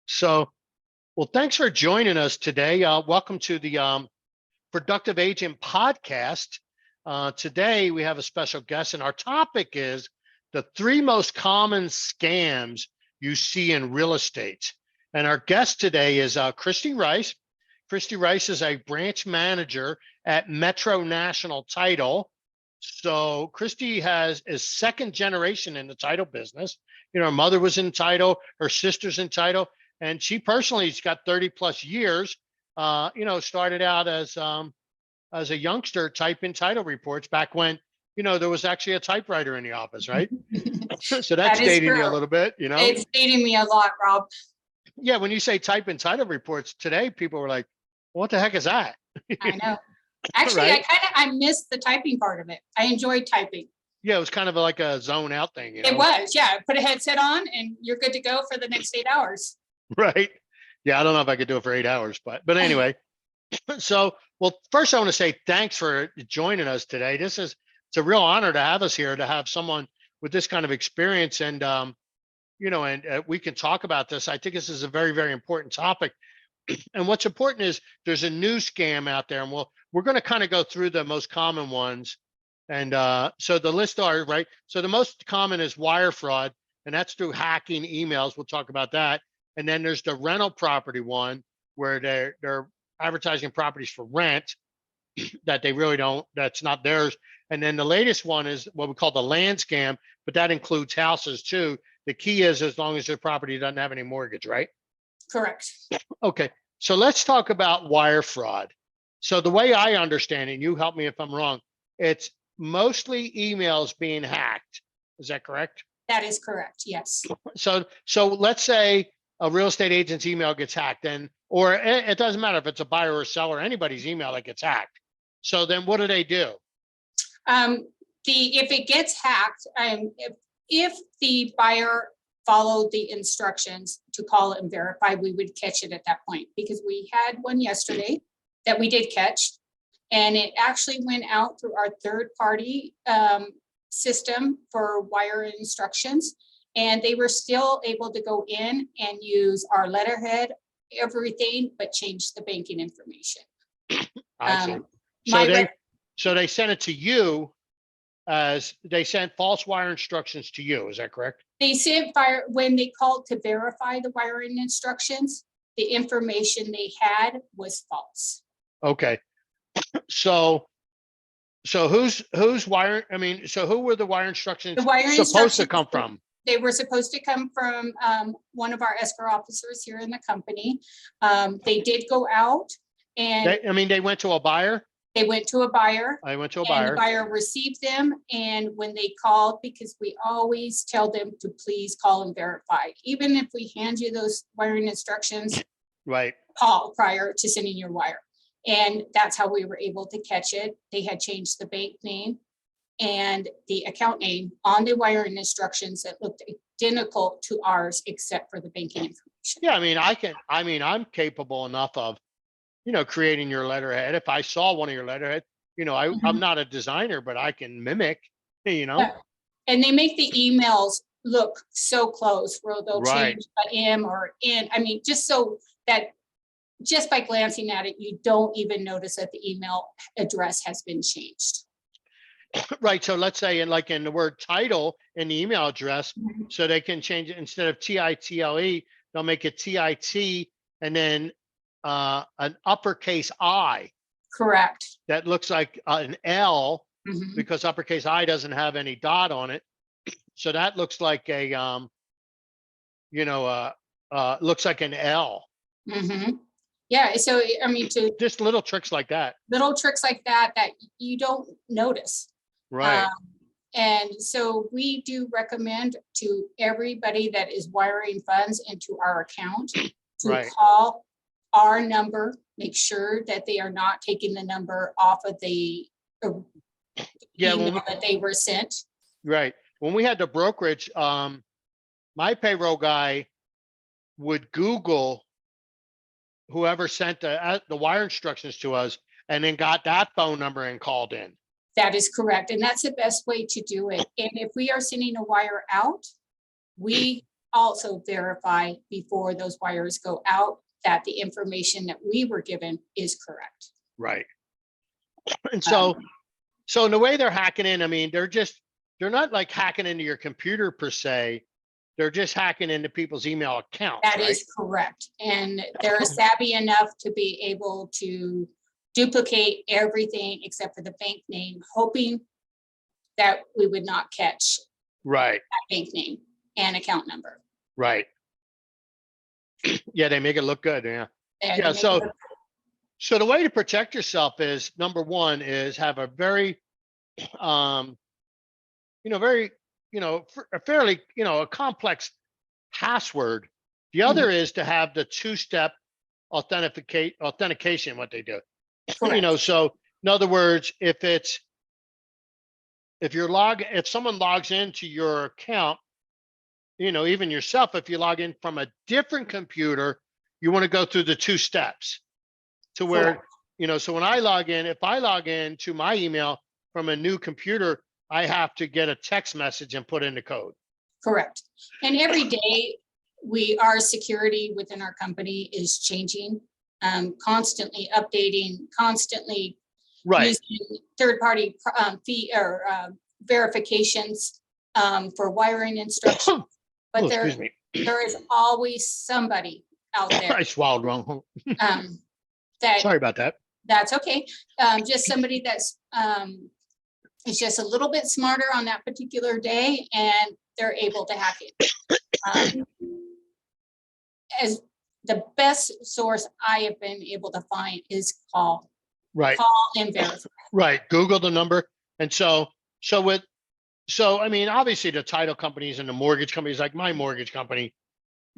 So, well, thanks for joining us today. Welcome to the Productive Agent Podcast. Today, we have a special guest, and our topic is the 3 most common scams you see in real estate. And our guest today is Christie Rice. Christie Rice is a branch manager at Metro National Title. So Christie is second generation in the title business. Her mother was in title, her sister's in title, and she personally has got 30 plus years. Started out as a youngster typing title reports back when there was actually a typewriter in the office, right? So that's dating true. you a little bit. It's dating me a lot, Rob. Yeah, when you say typing title reports today, people were like, "What the heck is that?" I know. Actually, Right? I missed the typing part of it. I enjoyed typing. Yeah, it was kind of like a zone out thing. It was, yeah. Put a headset on and you're good to go for the next 8 hours. Right. Yeah, I don't know if I could do it for 8 hours, but anyway. So, well, first I want to say thanks for joining us today. It's a real honor to have us here, to have someone with this kind of experience, and we can talk about this. I think this is a very, very important topic. And what's important is there's a new scam out there, and we're going to kind of go through the most common ones. And so the list are right. So the most common is wire fraud, and that's through hacking emails. We'll talk about that. And then there's the rental property one, where they're advertising properties for rent that they really don't, that's not theirs. And then the latest one is what we call the land scam, but that includes houses too. The key is as long as the property doesn't have any mortgage, right? Correct. Okay, so let's talk about wire fraud. So the way I understand it, and you help me if I'm wrong, it's mostly emails being hacked. Is that correct? That is correct. Yes. So let's say a real estate agent's email gets hacked, or it doesn't matter if it's a buyer or a seller, anybody's email that gets hacked. So then what do they do? If it gets hacked, if the buyer followed the instructions to call and verify, we would catch it at that point, because we had one yesterday that we did catch, and it actually went out through our third party system for wire instructions, and they were still able to go in and use our letterhead, everything, but change the banking information. I see. So they sent it to you, as they sent false wire instructions to you. Is that correct? They sent when they called to verify the wiring instructions, the information they had was false. Okay. So who's wire? I mean, so who were the wire instructions supposed to come from? They were supposed to come from one of our escrow officers here in the company. They did go out, and they went to a buyer. They went to a buyer. I went to a buyer. And the buyer received them. And when they called, because we always tell them to please call and verify, even if we hand you those wiring instructions, right? Call prior to sending your wire. And that's how we were able to catch it. They had changed the bank name and the account name on the wiring instructions that looked identical to ours, except for the banking information. Yeah, I'm capable enough of, creating your letterhead. If I saw one of your letterhead, I'm not a designer, but I can mimic, Yeah. And they make the emails look so close, where they'll change a M or N. Just so that just by glancing at it, you don't even notice that the email address has been changed. Right. So let's say in the word title in the email address, so they can change it, instead of TITLE, they'll make it TIT and then an uppercase I. Correct. That looks like an L, because uppercase I doesn't have any dot on it. So that looks like looks like an L. Yeah. So, just little tricks like that. That you don't notice. Right. And so we do recommend to everybody that is wiring funds into our account to call our number, make sure that they are not taking the number off of the email that they were sent. Right. When we had the brokerage, my payroll guy would Google whoever sent the wire instructions to us, and then got that phone number and called in. That is correct. And that's the best way to do it. And if we are sending a wire out, we also verify before those wires go out that the information that we were given is correct. Right. And so, so in the way they're hacking in, I mean, they're not like hacking into your computer per se. They're just hacking into people's email accounts. That right? is correct. And they're savvy enough to be able to duplicate everything except for the bank name, hoping that we would not catch Right. that bank name and account number. Right. Yeah, they make it look good. Yeah. And Yeah. make it look- So the way to protect yourself is, number one is have a very, very, a fairly, a complex password. The other is to have the two-step authentication, what they do. correct. So in other words, if someone logs into your account, even yourself, if you log in from a different computer, you want to go through the two steps to where, Correct. so when I log in, if I log in to my email from a new computer, I have to get a text message and put in the code. Correct. And every day our security within our company is changing, constantly updating, constantly Right. using third-party fee or verifications for wiring instructions. But Excuse me. there is always somebody out there I swallowed wrong. that Sorry about that. that's okay. Just somebody that's is just a little bit smarter on that particular day, and they're able to hack it. As the best source I have been able to find is call Right. and verify. Right. Google the number. And so I mean, obviously the title companies and the mortgage companies, like my mortgage company,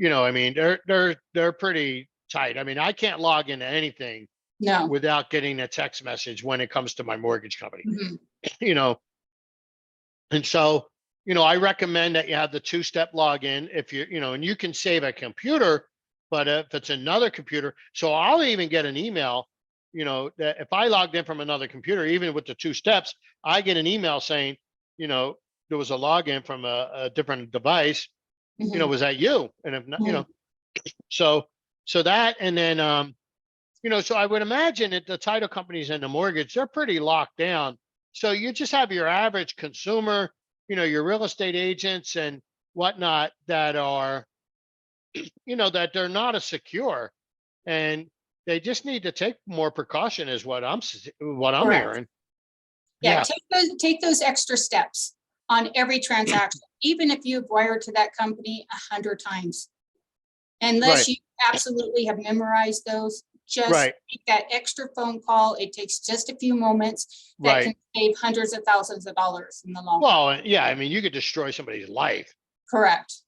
I mean, they're pretty tight. I mean, I can't log into anything No. without getting a text message when it comes to my mortgage company. Mhm. And so, I recommend that you have the two-step login if and you can save a computer, but if it's another computer, so I'll even get an email, that if I logged in from another computer, even with the two steps, I get an email saying, there was a login from a different device, Mhm. was that you? And if not, Mhm. so that, and then, so I would imagine that the title companies and the mortgage, they're pretty locked down. So you just have your average consumer, your real estate agents and whatnot that are, that they're not as secure, and they just need to take more precaution is what I'm Correct. hearing. Yeah, Yeah. take those extra steps on every transaction, even if you've wired to that company 100 times. Unless Right. you absolutely have memorized those, just Right. make that extra phone call. It takes just a few moments that Right. can save hundreds of thousands of dollars in the long run. Well, yeah, I mean, you could destroy somebody's life. Correct.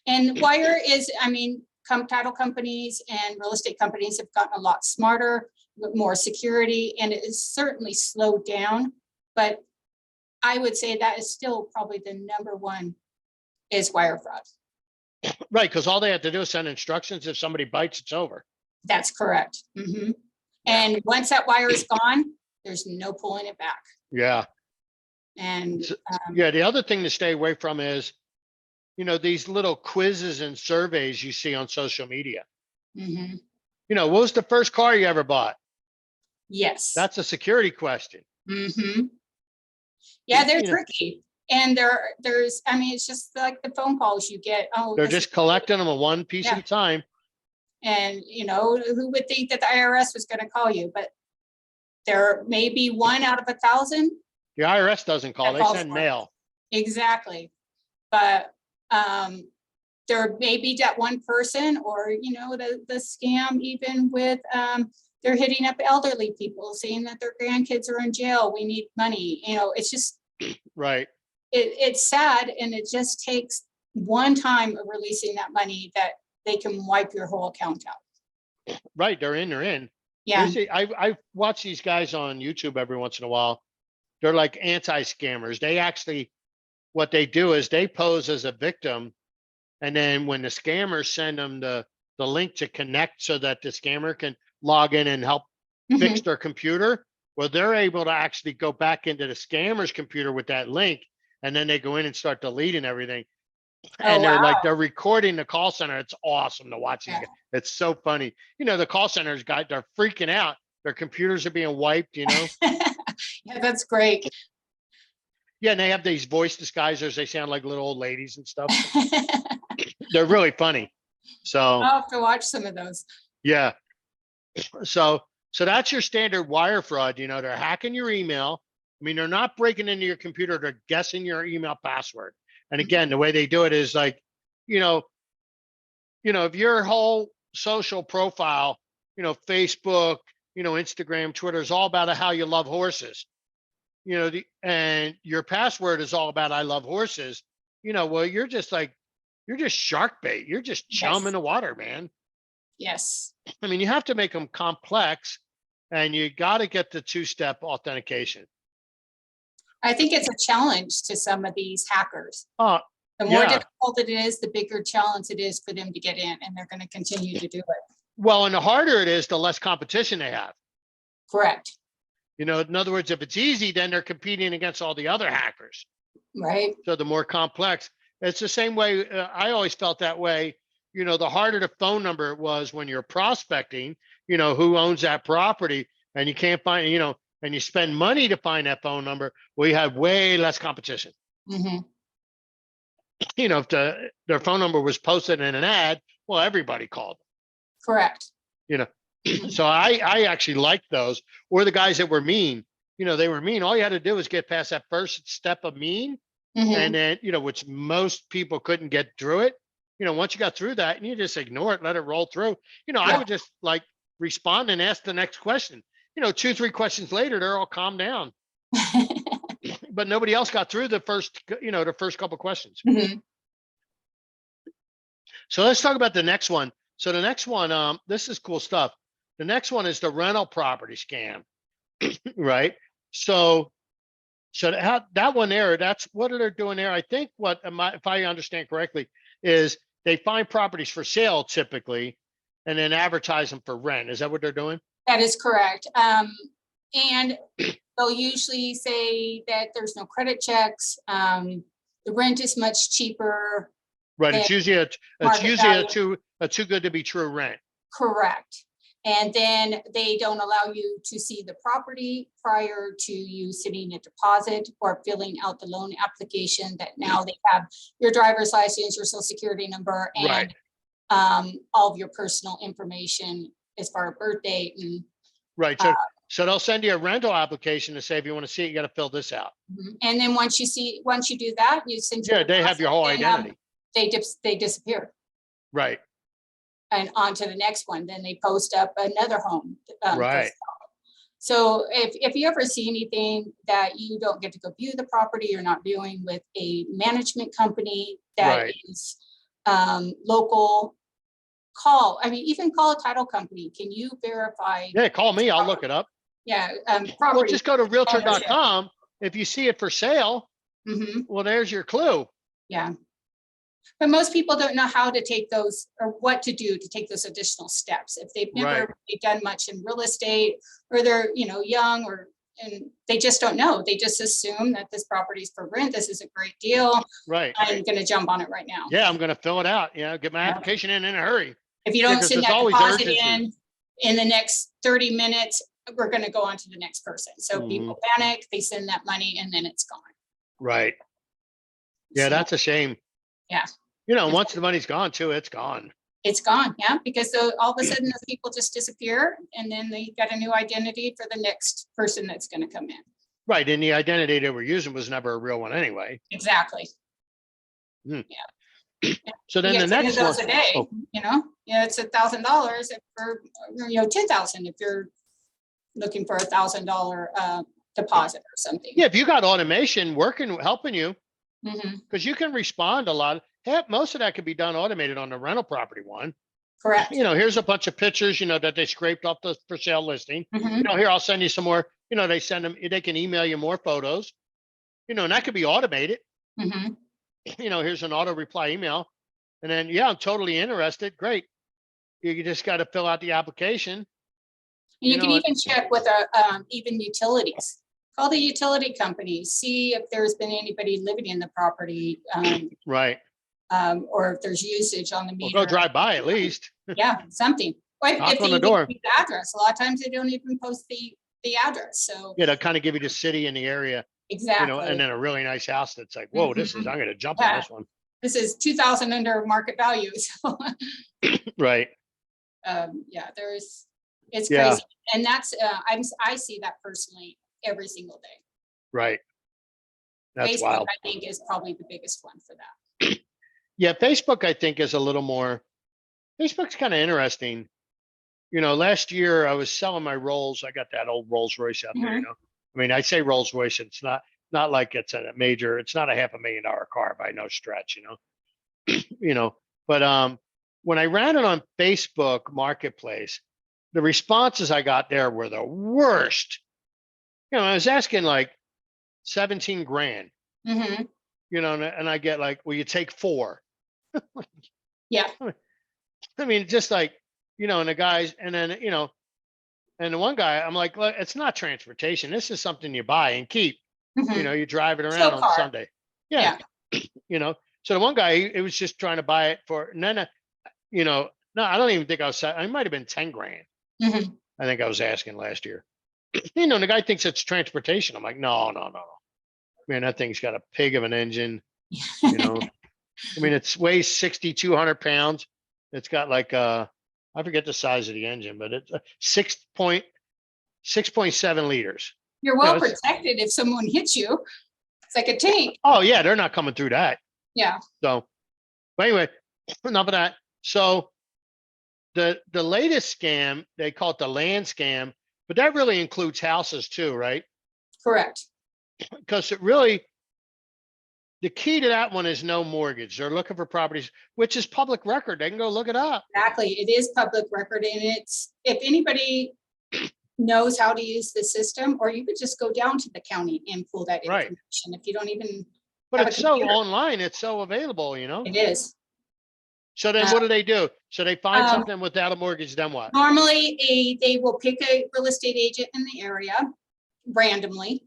And wire is, I mean, title companies and real estate companies have gotten a lot smarter, with more security, and it is certainly slowed down. But I would say that is still probably the number one is wire fraud. Right, because all they have to do is send instructions. If somebody bites, it's over. That's correct. Mhm. And once that wire is gone, there's no pulling it back. Yeah. And Yeah. The other thing to stay away from is, these little quizzes and surveys you see on social media. mhm. What was the first car you ever bought? Yes. That's a security question. Mhm. Yeah, they're You know, tricky. And there's, I mean, it's just like the phone calls you get. Oh, they're this just collecting them one piece Yeah. at a time. And who would think that the IRS was going to call you? But there may be one out of 1,000. The IRS doesn't call; That they calls send for it. mail. Exactly. But there may be that one person, or the scam, even with they're hitting up elderly people saying that their grandkids are in jail. We need money. It's just Right. it's sad, and it just takes one time of releasing that money that they can wipe your whole account out. Right. They're in. Yeah. You see, I watch these guys on YouTube every once in a while. They're like anti-scammers. They actually, what they do is they pose as a victim, and then when the scammers send them the link to connect so that the scammer can log in and help fix Mhm. their computer, well, they're able to actually go back into the scammer's computer with that link, and then they go in and start deleting everything. Oh, and they're wow. like, they're recording the call center. It's awesome to watch these Yeah. guys. It's so funny. The call centers guy, they're freaking out. Their computers are being wiped, Yeah, that's great. Yeah, and they have these voice disguisers. They sound like little old ladies and stuff. They're really funny. So I'll have to watch some of those. yeah. So that's your standard wire fraud. They're hacking your email. I mean, they're not breaking into your computer, they're guessing your email password. And again, the way they do it is like, if your whole social profile, Facebook, Instagram, Twitter is all about how you love horses, and your password is all about I love horses, well, you're just shark bait. You're just chum Yes. in the water, man. Yes. I mean, you have to make them complex, and you got to get the two-step authentication. I think it's a challenge to some of these hackers. Oh, The more yeah. difficult it is, the bigger challenge it is for them to get in, and they're going to continue to do it. Well, and the harder it is, the less competition they have. Correct. In other words, if it's easy, then they're competing against all the other hackers. Right. So the more complex, it's the same way. I always felt that way. The harder the phone number was when you're prospecting, who owns that property, and you can't find, and you spend money to find that phone number, well, you have way less competition. Mm-hmm. If their phone number was posted in an ad, well, everybody called. Correct. So I actually liked those, or the guys that were mean. They were mean. All you had to do was get past that first step of mean, Mm-hmm. and then which most people couldn't get through it. Once you got through that, and you just ignore it, let it roll through. I would just like respond and ask the next question. 2-3 questions later, they're all calmed down. But nobody else got through the first couple questions. Mm-hmm. So let's talk about the next one. So the next one, this is cool stuff. The next one is the rental property scam, right? So that one there, that's what they're doing there. I think if I understand correctly, is they find properties for sale typically, and then advertise them for rent. Is that what they're doing? That is correct. And they'll usually say that there's no credit checks. The rent is much cheaper. Right. It's usually value. a too good to be true rent. Correct. And then they don't allow you to see the property prior to you sitting a deposit or filling out the loan application, that now they have your driver's license, your social security number, and Right. All of your personal information as far as birth date. And right. So they'll send you a rental application to say, if you want to see it, you got to fill this out. And then once you do that, you send your they have your whole identity. They disappear. Right. And on to the next one. Then they post up another home. Right. So if you ever see anything that you don't get to go view the property, you're not viewing with a management company that is local, even call a title company. Can you verify? Yeah, call me. I'll look it up. Yeah. Well, Property. just go to realtor.com. If you see it for sale, Mm-hmm. well, there's your clue. Yeah. But most people don't know how to take those, or what to do to take those additional steps. If they've never really done much in real estate, or they're, young, and they just don't know. They just assume that this property is for rent. This is a great deal. Right. I'm going to jump on it right now. Yeah, I'm going to fill it out. Get my application in a hurry. If you don't because send there's that always deposit urgency. in the next 30 minutes, we're going to go on to the next person. So people panic, they send that money, and then it's gone. Right. Yeah, So, that's a shame. Yeah. Once the money's gone too, it's gone. It's gone. Yeah. Because all of a sudden those people just disappear, and then they got a new identity for the next person that's going to come in. Right. And the identity they were using was never a real one anyway. Exactly. Yeah. You So then the get 10 next of those one. a day, it's $1,000 for 10,000 if you're looking for $1,000 deposit or something. Yeah, if you got automation helping you, Mm-hmm. because you can respond a lot. Most of that could be done automated on the rental property one. Correct. Here's a bunch of pictures, that they scraped off the for sale listing. Mm-hmm. Here, I'll send you some more. They can email you more photos. And that could be automated. Mm-hmm. Here's an auto reply email. And then, I'm totally interested. Great. You just got to fill out the application. And you can even check with even utilities. Call the utility company, see if there's been anybody living in the property. Right. or if there's usage on the Well, meter. go drive by at least. Yeah, something. Or Knock if on they the door. even keep the address, a lot of times they don't even post the address, so. Yeah, to kind of give you the city and the area, Exactly. and then a really nice house that's like, whoa, this is, Mhm. I'm going to jump on Yeah. this one. This is 2,000 under market value, so, Right. yeah, it's Yeah. crazy. And that's, I see that personally every single day. Right. That's Facebook, wild. I think, is probably the biggest one for that. Yeah. Facebook, I think, is a little more, Facebook's kind of interesting. Last year I was selling my Rolls. I got that old Rolls Royce out there, Mhm. I mean, I say Rolls Royce, it's not like it's a major, it's not a $500,000 car by no stretch, but when I ran it on Facebook Marketplace, the responses I got there were the worst. I was asking like 17 grand, Mhm. and I get like, will you take 4? Yeah. I mean, just like, and the guys, and then, and the one guy, I'm like, look, it's not transportation. This is something you buy and keep, Mhm. you drive it around Show on car. Sunday. Yeah. So the one guy, he was just trying to buy it for, and then, no, I don't even think I might have been 10 grand. Mhm. I think I was asking last year. The guy thinks it's transportation. I'm like, no. Man, that thing's got a pig of an engine, I mean, it weighs 6,200 pounds. It's got like, I forget the size of the engine, but it's 6.7 liters. You're well it's- protected if someone hits you. It's like a tank. Oh yeah, they're not coming through that. Yeah. So, but anyway, enough of that. So the latest scam, they call it the land scam, but that really includes houses too, right? Correct. Because the key to that one is no mortgage. They're looking for properties, which is public record. They can go look it up. Exactly. It is public record, and it's, if anybody knows how to use the system, or you could just go down to the county and pull that Right. information if you don't even But have a it's so computer. online, it's so available, It is. So then what do they do? So they find something without a mortgage, then what? Normally, they will pick a real estate agent in the area randomly,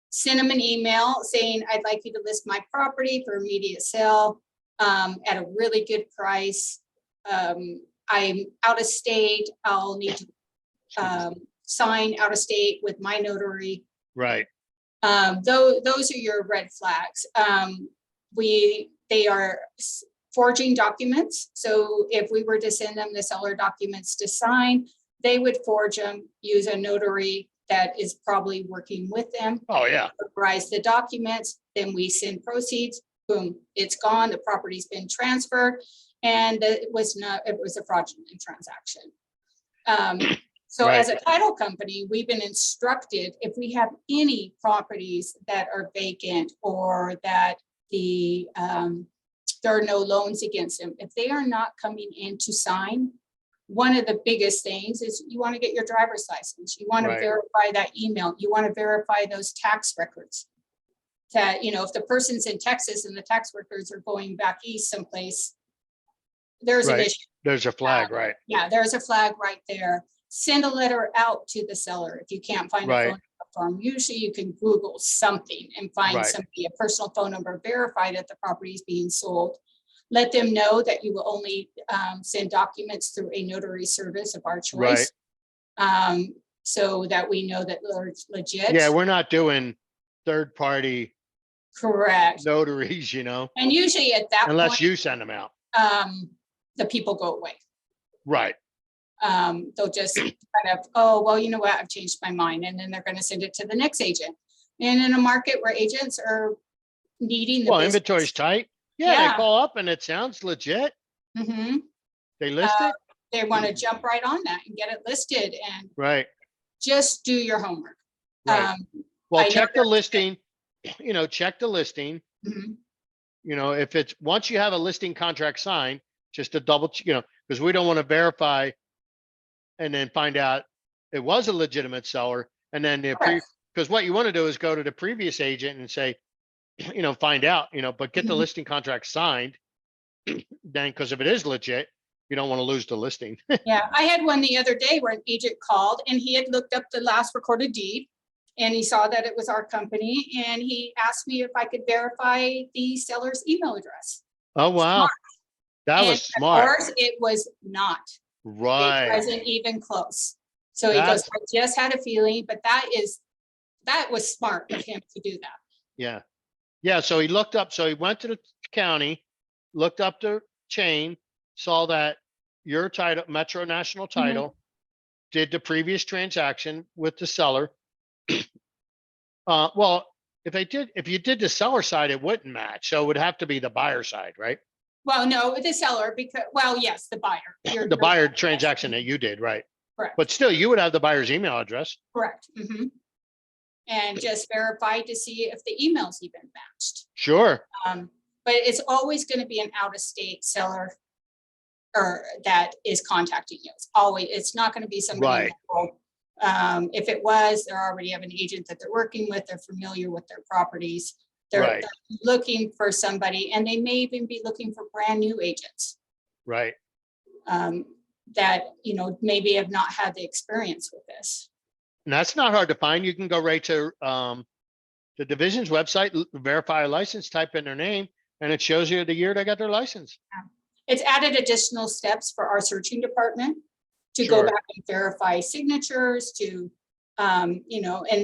send them an email saying, I'd like you to list my property for immediate sale at a really good price. I'm out of state. I'll need to sign out of state with my notary. Right. Those are your red flags. They are forging documents. So if we were to send them the seller documents to sign, they would forge them, use a notary that is probably working with them. Oh yeah. Notarize the documents, then we send proceeds, boom, it's gone, the property's been transferred, and it was a fraudulent transaction. So Right. as a title company, we've been instructed, if we have any properties that are vacant or that there are no loans against them, if they are not coming in to sign, one of the biggest things is you want to get your driver's license. You want to verify that email. You want to verify those tax records. That, if the person's in Texas and the tax records are going back east someplace, there's an issue. There's a flag, right? Yeah, there's a flag right there. Send a letter out to the seller. If you can't find a phone number for them, usually you can Google something and find somebody, a personal phone number, verify that the property is being sold. Let them know that you will only send documents through a notary service of our choice. So that we know that they're legit. Yeah, we're not doing third party notaries, And usually at that unless point, you send them out. The people go away. Right. They'll just kind of, oh, well, you know what, I've changed my mind. And then they're going to send it to the next agent. And in a market where agents are needing the business, inventory's tight. Yeah, they call up and it sounds legit. Mm-hmm. They list it. They want to jump right on that and get it listed, and just do your homework. Right. Well, check the listing. Check the listing. Mm-hmm. If it's once you have a listing contract signed, just to double, because we don't want to verify and then find out it was a legitimate seller, and then because what you want to do is go to the previous agent and say, find out, but get the listing contract signed. Then, because if it is legit, you don't want to lose the listing. Yeah, I had one the other day where an agent called and he had looked up the last recorded deed and he saw that it was our company, and he asked me if I could verify the seller's email address. Oh, wow. That And was of smart. course, it was not. It Right. wasn't even close. So he goes, That's, I just had a feeling, but that was smart of him to do that. yeah. Yeah. So he looked up, so he went to the county, looked up the chain, saw that your title, Metro National Mhm. Title, did the previous transaction with the seller. Well, if you did the seller side, it wouldn't match. So it would have to be the buyer side, right? Well, no, the seller, because, well, yes, the buyer. The buyer Yes, transaction that you did, right? correct, But still, you would have the buyer's email address. correct. And just verify to see if the email's even matched. Sure. But it's always going to be an out-of-state seller or that is contacting you. It's not going to be somebody Right. local. If it was, they already have an agent that they're working with, they're familiar with their properties. They're Right. looking for somebody, and they may even be looking for brand new agents Right. that, maybe have not had the experience with this. And that's not hard to find. You can go right to the division's website, verify a license, type in their name, and it shows you the year they got their license. It's added additional steps for our searching department to go Sure. back and verify signatures to, and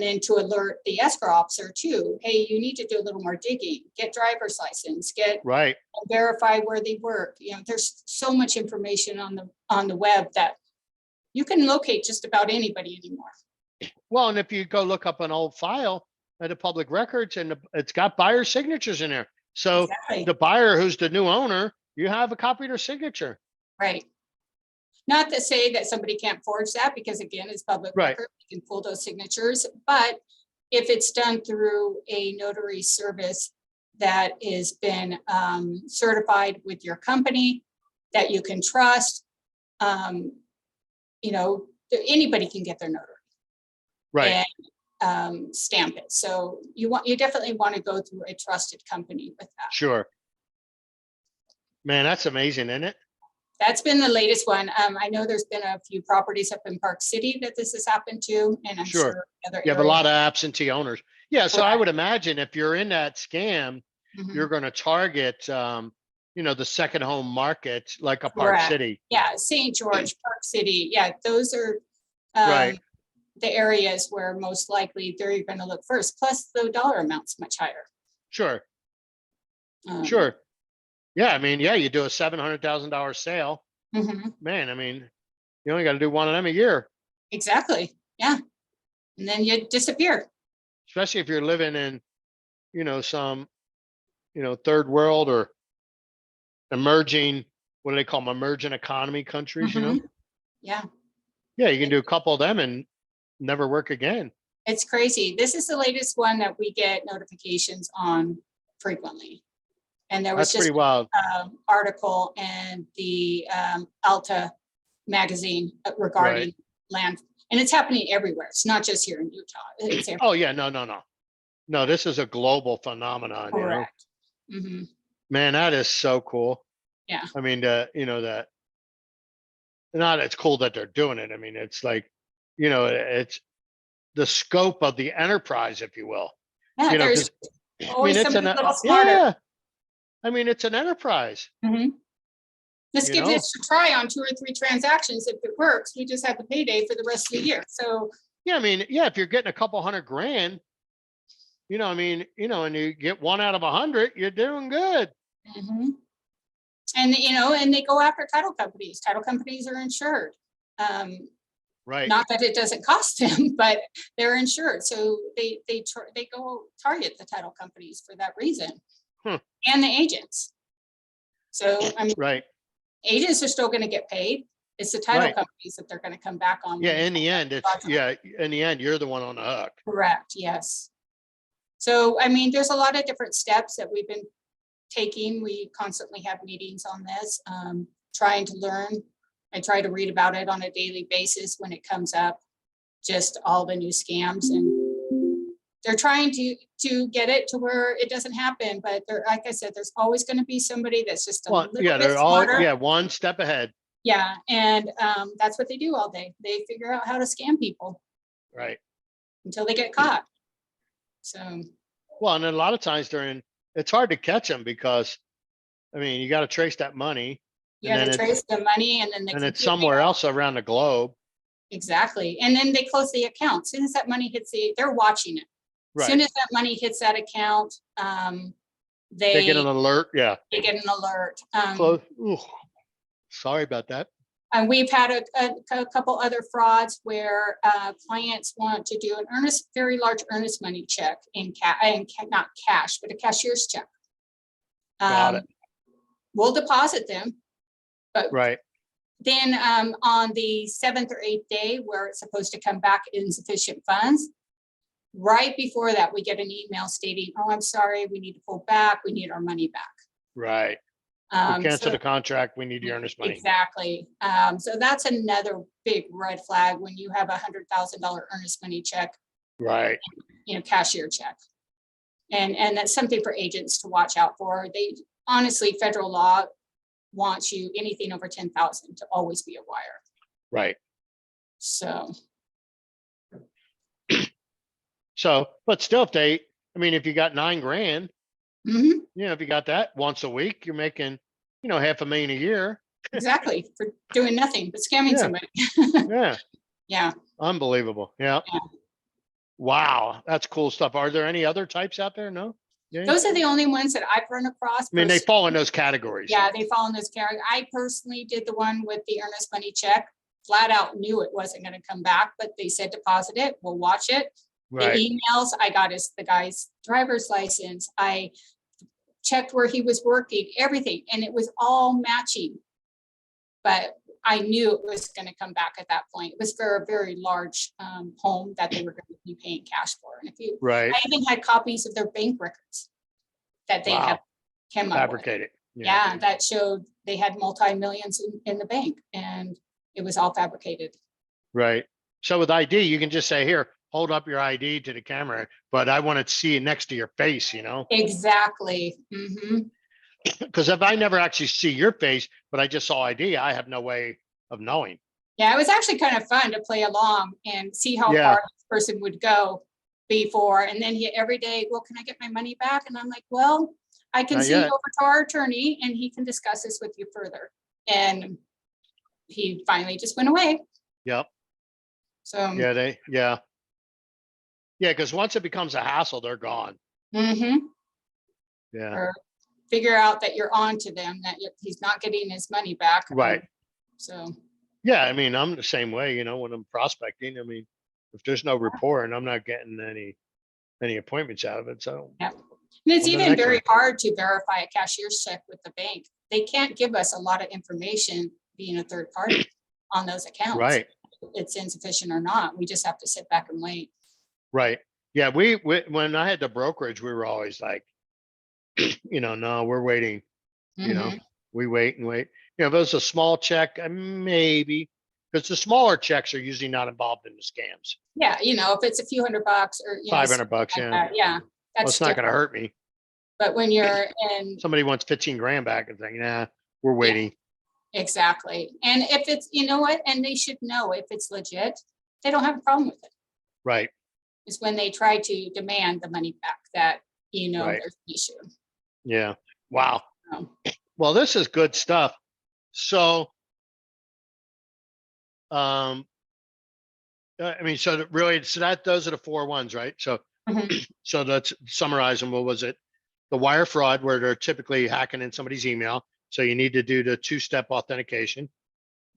then to alert the escrow officer too. Hey, you need to do a little more digging, get driver's license, Right. verify where they work. There's so much information on the web that you can locate just about anybody anymore. Well, and if you go look up an old file at the public records, and it's got buyer signatures in there. So Exactly. the buyer who's the new owner, you have a copy of their signature. Right. Not to say that somebody can't forge that, because again, it's public Right. record, you can pull those signatures, but if it's done through a notary service that has been certified with your company, that you can trust, anybody can get their notary Right. and stamp it. So you definitely want to go through a trusted company with that. Sure. Man, that's amazing, isn't it? That's been the latest one. I know there's been a few properties up in Park City that this has happened to, and I'm Sure. sure other You have a areas. lot of absentee owners. Yeah. So I would imagine if you're in that scam, Mhm. you're going to target, the second home market, like a Park Correct. City. Yeah, St. George, Park City. Yeah, those are Right. the areas where most likely they're going to look first. Plus, the dollar amount's much higher. Sure. Um, Sure. Yeah. I mean, yeah, you do a $700,000 sale. mhm. Man, I mean, you only got to do one of them a year, Exactly. Yeah, and then you disappear. especially if you're living in, some, third world or emerging, what do they call them? Emerging economy countries, Yeah, Yeah, you can do a couple of them and never work again. it's crazy. This is the latest one that we get notifications on frequently. And there was That's just pretty wild. an article in the Alta magazine regarding land, and it's happening everywhere. It's not just here in Utah. It's everywhere. Oh yeah, no, no, no. No, this is a global phenomenon, Correct. Mhm. Man, that is so cool. Yeah. I mean, that not it's cool that they're doing it. I mean, it's like, it's the scope of the enterprise, if you will. Yeah, Because there's I mean, always it's somebody a little smarter. yeah. I mean, it's an enterprise. Let's You give know? this a try on 2 or 3 transactions. If it works, we just have the payday for the rest of the year. So Yeah, I mean, yeah, if you're getting a couple $100,000, I mean, and you get 1 out of 100, you're doing good. mhm. And they go after title companies. Title companies are insured. Right. Not that it doesn't cost them, but they're insured. So they go target the title companies for that reason, and the agents. So I mean, Right. agents are still going to get paid. It's the title Right. companies that they're going to come back on. Yeah, when they in the end, in the end, you're the one on the hook. Correct. Yes. So, I mean, there's a lot of different steps that we've been taking. We constantly have meetings on this, trying to learn. I try to read about it on a daily basis when it comes up, just all the new scams, and they're trying to get it to where it doesn't happen. But like I said, there's always going to be somebody that's just a Well, little yeah, bit they're all smarter. one step ahead. Yeah, and that's what they do all day. They figure out how to scam people Right. until they get caught. So Well, and then a lot of times it's hard to catch them because I mean, you got to trace that money, You and got then to trace the money and then the and it's computer. somewhere else around the globe. Exactly. And then they close the account. As soon as that money hits they're watching it. As soon Right. as that money hits that account, They get an alert. Yeah. they get an alert. Close. Ooh, sorry about that. And we've had a couple other frauds where clients want to do an very large earnest money check in not cash, but a cashier's check. Got it. We'll deposit them, but Right. then on the 7th or 8th day where it's supposed to come back insufficient funds, right before that, we get an email stating, "Oh, I'm sorry, we need to pull back. We need our money back." Right. We cancel the contract. We need the earnest money. Exactly. So that's another big red flag when you have $100,000 earnest money check, Right. Cashier check. And that's something for agents to watch out for. They honestly, federal law wants you anything over 10,000 to always be a wire. Right. So. But still, if you got $9,000, Mhm. if you got that once a week, you're making, $500,000 a year. Exactly, for doing nothing but scamming somebody. Yeah. Yeah. Unbelievable. Yeah. Wow. That's cool stuff. Are there any other types out there? No. Yeah. Those are the only ones that I've run across. I mean, they fall in those categories. Yeah, they fall in those categories. I personally did the one with the earnest money check. Flat out knew it wasn't going to come back, but they said deposit it. We'll watch it. Right. The emails I got is the guy's driver's license. I checked where he was working, everything, and it was all matching. But I knew it was going to come back at that point. It was for a very large home that they were going to be paying cash for. And Right. I even had copies of their bank records that they have came up with. Fabricated. Yeah, that showed they had multi-millions in the bank, and it was all fabricated. Right. So with ID, you can just say, "Here, hold up your ID to the camera," but I want to see it next to your face, Exactly. Mm-hmm. Because if I never actually see your face, but I just saw ID, I have no way of knowing. Yeah, it was actually kind of fun to play along and see how far this person would go before. And then every day, "Well, can I get my money back?" And I'm like, "Well, I can send you over to our attorney and he can discuss this with you further." And he finally just went away. Yep. So because once it becomes a hassle, they're gone. Mm-hmm. Yeah. Or figure out that you're on to them, that he's not getting his money back. Right. So. Yeah, I mean, I'm the same way, when I'm prospecting. I mean, if there's no rapport and I'm not getting any appointments out of it, so. Yeah. And it's even very hard to verify a cashier's check with the bank. They can't give us a lot of information being a third party on those accounts. Right. It's insufficient or not. We just have to sit back and wait. Right. Yeah. We when I had the brokerage, we were always like, no, we're waiting. Mm-hmm. We wait and wait. If it was a small check, maybe, because the smaller checks are usually not involved in the scams. Yeah, if it's a few $100 or $500, yeah, that's it's not going to hurt me. But when you're in, somebody wants 15 grand back and saying, "Nah, we're waiting." Yeah, exactly. And if it's, and they should know if it's legit, they don't have a problem with it. Right. It's when they try to demand the money back that Right. There's an issue. Yeah. Wow. Well, this is good stuff. So, so those are the 4 ones, right? So, so let's summarize them. What was it? The wire fraud, where they're typically hacking in somebody's email. So you need to do the 2-step authentication.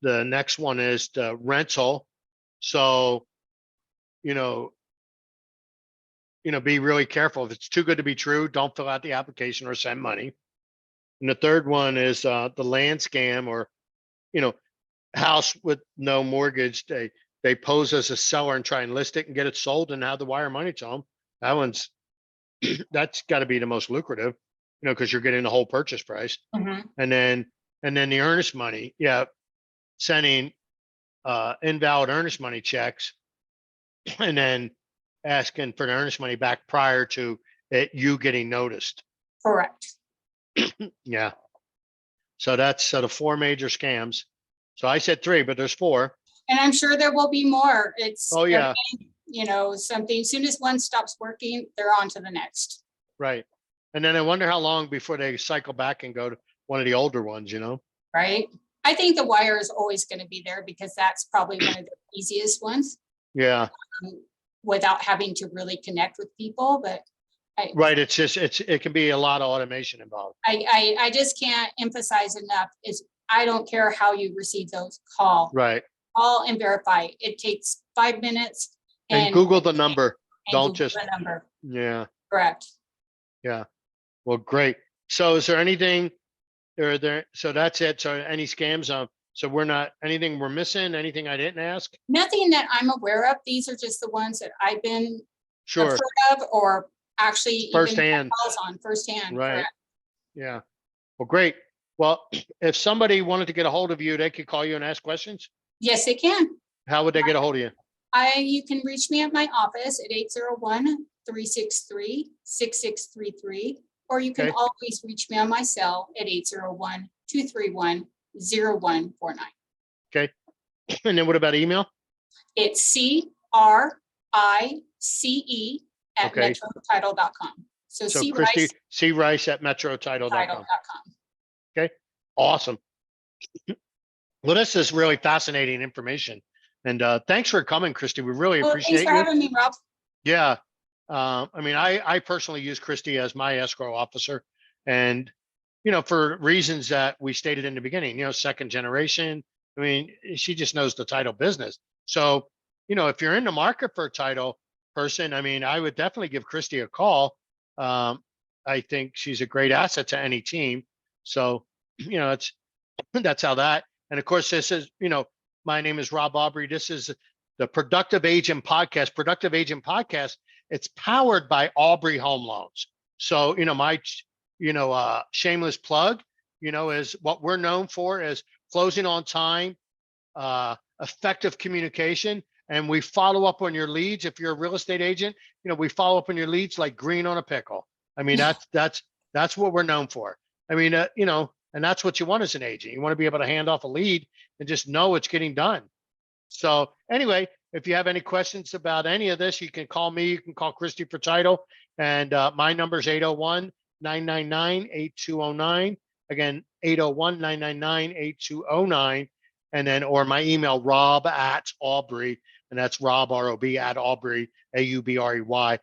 The next one is the rental. So, be really careful. If it's too good to be true, don't fill out the application or send money. And the third one is the land scam, or, house with no mortgage. They pose as a seller and try and list it and get it sold and have the wire money to them. That's got to be the most lucrative, because you're getting the whole purchase price. Mm-hmm. And then the earnest money. Yeah. Sending invalid earnest money checks and then asking for the earnest money back prior to you getting noticed. Correct. Yeah. So that's the 4 major scams. So I said 3, but there's 4. And I'm sure there will be more. It's, yeah. Something, as soon as one stops working, they're on to the next. Right. And then I wonder how long before they cycle back and go to, one of the older ones, right? I think the wire is always going to be there because that's probably one of the easiest ones Yeah, without having to really connect with people. But right. It's just, it can be a lot of automation involved. I just can't emphasize enough is I don't care how you receive those, call and verify. It takes 5 minutes. And Google the number. Don't Google just, the number. yeah. Correct. Yeah. Well, great. So is there anything so that's it. So any scams? So we're not, anything we're missing, anything I didn't ask? Nothing that I'm aware of. These are just the ones that I've been Sure. afraid of, or actually even Firsthand. calls on firsthand. Right. Correct. Yeah. Well, great. Well, if somebody wanted to get a hold of you, they could call you and ask questions. Yes, they can. How would they get a hold of you? You can reach me at my office at 801-363-6633, or you can always reach me on my cell at 801-231-0149. Okay. And then what about email? It's CRICE@metrotitle.com. So Christie Rice at metrotitle.com. Okay. Awesome. Well, this is really fascinating information. And thanks for coming, Christie. We really appreciate thanks for having me, Rob. Yeah. I mean, I personally use Christie as my escrow officer. And, for reasons that we stated in the beginning, second generation. I mean, she just knows the title business. So, if you're in the market for a title person, I mean, I would definitely give Christie a call. I think she's a great asset to any team. So, that's how that. And of course, this is, my name is Rob Aubrey. This is the Productive Agent Podcast. Productive Agent Podcast. It's powered by Aubrey Home Loans. So, my, shameless plug, is what we're known for is closing on time, effective communication, and we follow up on your leads. If you're a real estate agent, we follow up on your leads like green on a pickle. I mean, that's what we're known for. I mean, and that's what you want as an agent. You want to be able to hand off a lead and just know it's getting done. So anyway, if you have any questions about any of this, you can call me. You can call Christie for title. And my number is 801-999-8209. Again, 801-999-8209. And then, or my email, rob@Aubrey, and that's Rob, R-O-B, @Aubrey, AUBREY.net.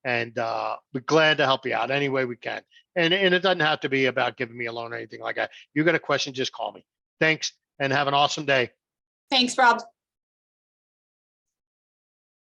And we're glad to help you out any way we can. And it doesn't have to be about giving me a loan or anything like that. You got a question, just call me. Thanks, and have an awesome day. Thanks, Rob.